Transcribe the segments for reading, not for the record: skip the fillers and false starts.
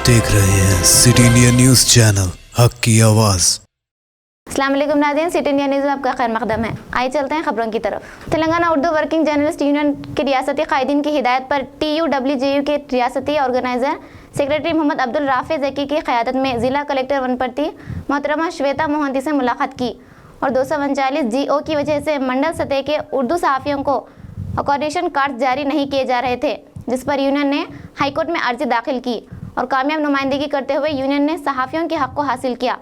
देख रहे हैं सिटी इंडिया न्यूज़ चैनल, हक की आवाज़। अस्सलाम वालेकुम नाज़रीन, सिटी इंडिया न्यूज़ में आपका खैर मकदम है। आइए चलते हैं खबरों की तरफ। Telangana Urdu working journalist union के रियासती कायदीन की हिदायत पर TUWJU के रियासती ऑर्गेनाइज़र सेक्रेटरी मोहम्मद अब्दुल राफे ज़की की क़यादत में ज़िला कलेक्टर वनपर्ती मोहतरमा श्वेता मोहंती से मुलाकात की और 239 GO की वजह से मंडल सतह के उर्दू सहाफ़ियों को अकोमोडेशन कार्ड जारी नहीं किए जा रहे थे, जिस पर यूनियन ने हाईकोर्ट में अर्जी दाखिल की और कामयाब नुमाइंदगी करते हुए यूनियन ने सहाफ़ियों के हक़ को हासिल किया,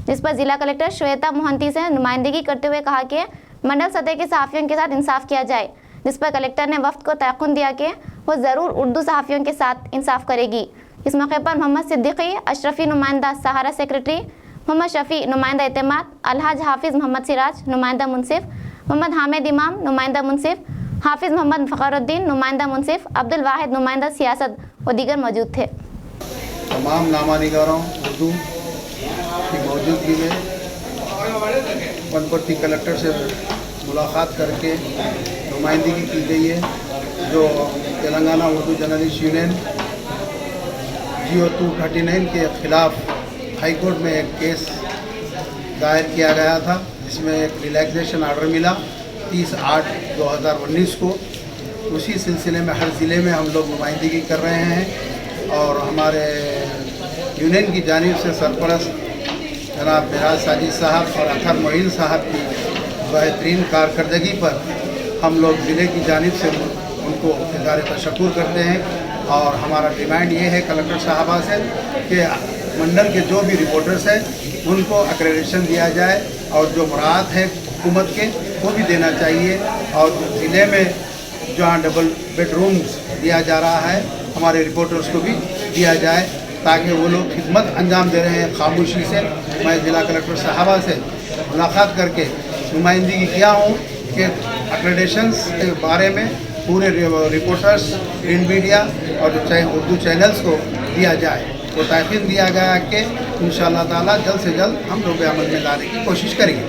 जिस पर ज़िला कलेक्टर श्वेता मोहंती से नुमाइंदगी करते हुए कहा कि मंडल सतह के सहाफ़ियों के साथ इंसाफ किया जाए, जिस पर कलेक्टर ने वफ्द को तयक़ुन दिया कि वो ज़रूर उर्दू सहाफ़ियों के साथ इंसाफ करेगी। इस मौके पर मोहम्मद सिद्दीकी अशरफी नुमाइंदा सहारा सेक्रेटरी, मोहम्मद शफ़ी नुमाइंदा एतमाद, अलहाज हाफिज़ मोहम्मद सिराज नुमाइंदा मुनसिफ, मोहम्मद हामिद इमाम नुमाइंदा मुनसिफ, हाफिज़ मोहम्मद फ़खरुद्दीन नुमाइंदा मुनसिफ, अब्दुल वाहिद नुमाइंदा सियासत व दीगर मौजूद थे। तमाम नामा निगारों उर्दू की मौजूदगी में वनपर्ती कलेक्टर से मुलाकात करके नुमाइंदगी की गई है, जो Telangana Urdu journalist union GO 239 के ख़िलाफ़ हाई कोर्ट में एक केस दायर किया गया था, जिसमें एक रिलैक्सेशन आर्डर मिला 30/8/2019 को। उसी सिलसिले में हर ज़िले में हम लोग नुमाइंदगी कर रहे हैं और हमारे यूनियन की जानिब से सरपरस्त जनाब मिराज साजिद साहब और अतहर मोइन साहब की बेहतरीन कारकर्दगी पर हम लोग ज़िले की जानिब से उनको इज़हार तशक्कुर करते हैं। और हमारा डिमांड ये है कलेक्टर साहबा से कि मंडल के जो भी रिपोर्टर्स हैं उनको एक्रेडिटेशन दिया जाए और जो मुराद है हुकूमत के वो भी देना चाहिए, और ज़िले में जहाँ डबल बेडरूम्स दिया जा रहा है हमारे रिपोर्टर्स को भी दिया जाए, ताकि वो लोग खिदमत अंजाम दे रहे हैं खामोशी से। मैं ज़िला कलेक्टर साहबा से मुलाकात करके नुमाइंदगी किया हूँ कि एक्रेडिटेशंस के बारे में पूरे रिपोर्टर्स, प्रिंट मीडिया और जो चाहे उर्दू चैनल्स को दिया जाए। वो तयक़ीन दिया गया कि इंशाअल्लाह ताला जल्द से जल्द हम लोग अमल में लाने की कोशिश करेंगे।